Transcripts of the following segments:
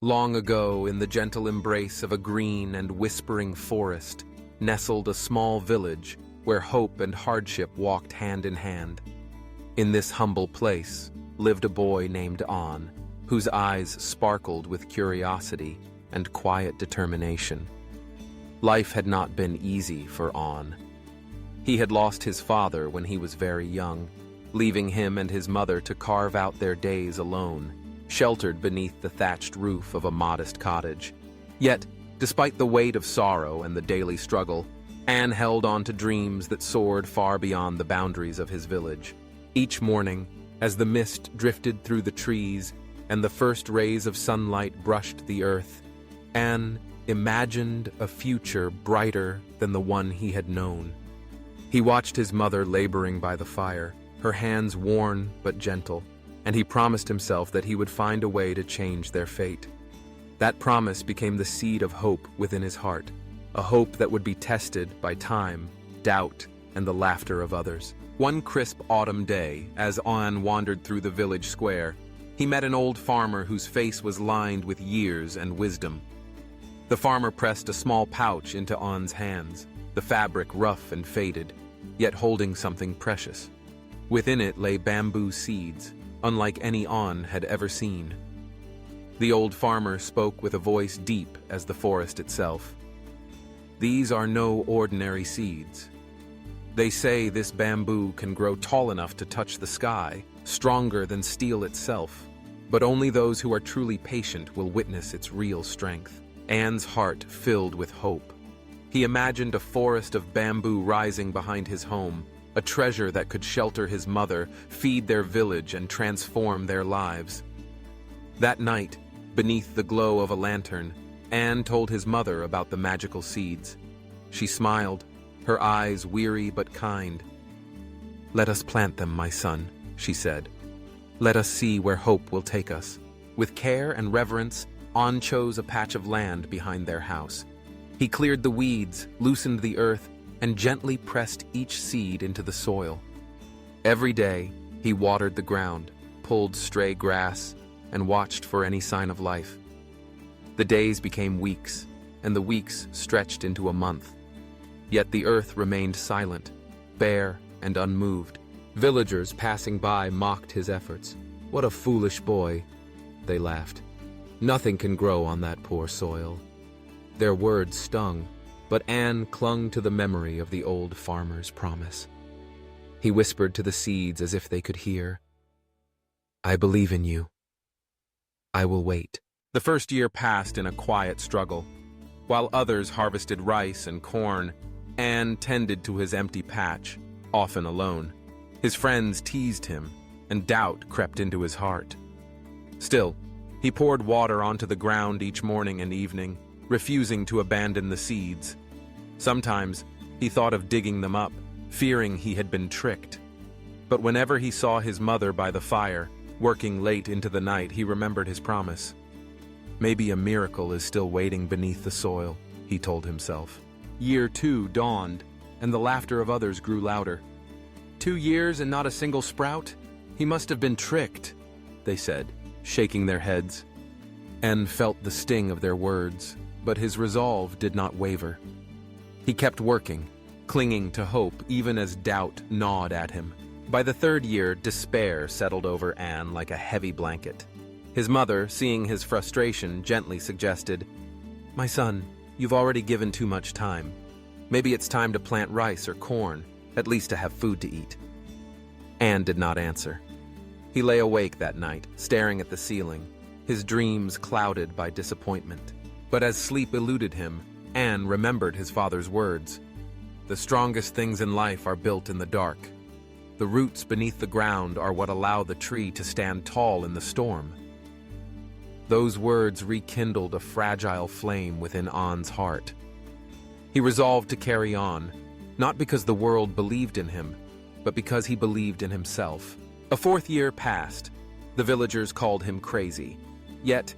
Long ago, in the gentle embrace of a green and whispering forest, nestled a small village where hope and hardship walked hand in hand. In this humble place lived a boy named On, whose eyes sparkled with curiosity and quiet determination. Life had not been easy for On. He had lost his father when he was very young, leaving him and his mother to carve out their days alone, sheltered beneath the thatched roof of a modest cottage. Yet, despite the weight of sorrow and the daily struggle, Anne held on to dreams that soared far beyond the boundaries of his village. Each morning, as the mist drifted through the trees and the first rays of sunlight brushed the earth, Anne imagined a future brighter than the one he had known. He watched his mother laboring by the fire, her hands worn but gentle, and he promised himself that he would find a way to change their fate. That promise became the seed of hope within his heart, a hope that would be tested by time, doubt, and the laughter of others. One crisp autumn day, as Anne wandered through the village square, he met an old farmer whose face was lined with years and wisdom. The farmer pressed a small pouch into Anne's hands, the fabric rough and faded, yet holding something precious. Within it lay bamboo seeds, unlike any Anne had ever seen. The old farmer spoke with a voice deep as the forest itself. "These are no ordinary seeds. They say this bamboo can grow tall enough to touch the sky, stronger than steel itself, but only those who are truly patient will witness its real strength." Anne's heart filled with hope. He imagined a forest of bamboo rising behind his home, a treasure that could shelter his mother, feed their village, and transform their lives. That night, beneath the glow of a lantern, Anne told his mother about the magical seeds. She smiled, her eyes weary but kind. "Let us plant them, my son," she said. "Let us see where hope will take us." With care and reverence, Anne chose a patch of land behind their house. He cleared the weeds, loosened the earth, and gently pressed each seed into the soil. Every day, he watered the ground, pulled stray grass, and watched for any sign of life. The days became weeks, and the weeks stretched into a month. Yet the earth remained silent, bare and unmoved. Villagers passing by mocked his efforts. "What a foolish boy," they laughed. "Nothing can grow on that poor soil." Their words stung, but Anne clung to the memory of the old farmer's promise. He whispered to the seeds as if they could hear, "I believe in you. I will wait." The first year passed in a quiet struggle. While others harvested rice and corn, Anne tended to his empty patch, often alone. His friends teased him, and doubt crept into his heart. Still, he poured water onto the ground each morning and evening, refusing to abandon the seeds. Sometimes he thought of digging them up, fearing he had been tricked. But whenever he saw his mother by the fire, working late into the night, he remembered his promise. Maybe a miracle is still waiting beneath the soil, he told himself. Year 2 dawned, and the laughter of others grew louder. 2 years and not a single sprout? He must have been tricked, they said, shaking their heads. Anne felt the sting of their words, but his resolve did not waver. He kept working, clinging to hope even as doubt gnawed at him. By the 3rd year, despair settled over Anne like a heavy blanket. His mother, seeing his frustration, gently suggested, "My son, you've already given too much time. Maybe it's time to plant rice or corn, at least to have food to eat." Anne did not answer. He lay awake that night, staring at the ceiling, his dreams clouded by disappointment. But as sleep eluded him, Anne remembered his father's words. "The strongest things in life are built in the dark. The roots beneath the ground are what allow the tree to stand tall in the storm." Those words rekindled a fragile flame within Anne's heart. He resolved to carry on, not because the world believed in him, but because he believed in himself. A 4th year passed. The villagers called him crazy. Yet,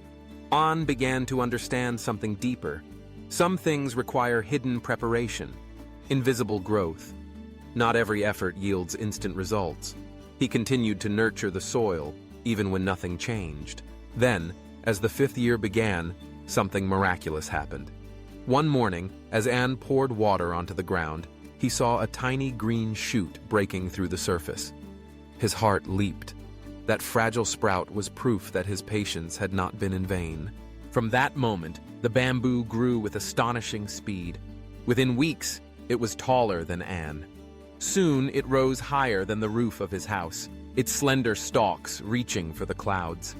Anne began to understand something deeper. Some things require hidden preparation, invisible growth. Not every effort yields instant results. He continued to nurture the soil, even when nothing changed. Then, As the 5th year began, something miraculous happened. One morning, as Anne poured water onto the ground, he saw a tiny green shoot breaking through the surface. His heart leaped. That fragile sprout was proof that his patience had not been in vain. From that moment, the bamboo grew with astonishing speed. Within weeks, it was taller than Anne. Soon, it rose higher than the roof of his house, its slender stalks reaching for the clouds.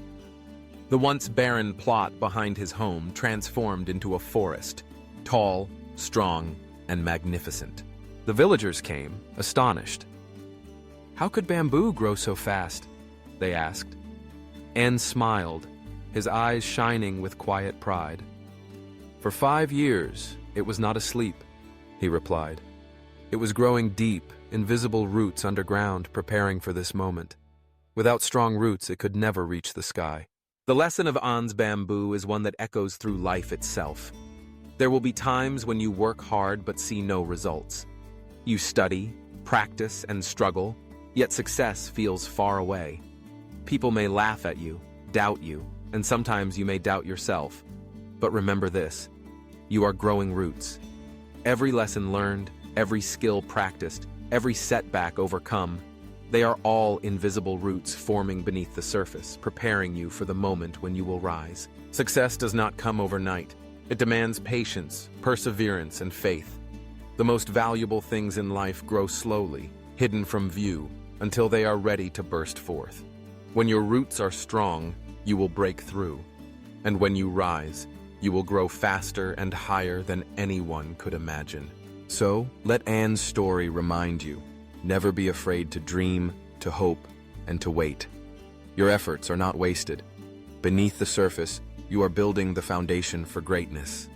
The once barren plot behind his home transformed into a forest, tall, strong, and magnificent. The villagers came, astonished. "How could bamboo grow so fast?" they asked. Anne smiled, his eyes shining with quiet pride. "For 5 years, it was not asleep," he replied. "It was growing deep, invisible roots underground, preparing for this moment. Without strong roots, it could never reach the sky." The lesson of Anne's bamboo is one that echoes through life itself. There will be times when you work hard but see no results. You study, practice, and struggle, yet success feels far away. People may laugh at you, doubt you, and sometimes you may doubt yourself. But remember this: you are growing roots. Every lesson learned, every skill practiced, every setback overcome, they are all invisible roots forming beneath the surface, preparing you for the moment when you will rise. Success does not come overnight. It demands patience, perseverance, and faith. The most valuable things in life grow slowly, hidden from view, until they are ready to burst forth. When your roots are strong, you will break through. And when you rise, you will grow faster and higher than anyone could imagine. So, let Anne's story remind you, never be afraid to dream, to hope, and to wait. Your efforts are not wasted. Beneath the surface, you are building the foundation for greatness.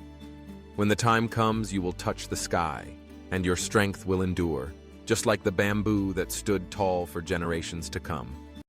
When the time comes, you will touch the sky, and your strength will endure, just like the bamboo that stood tall for generations to come.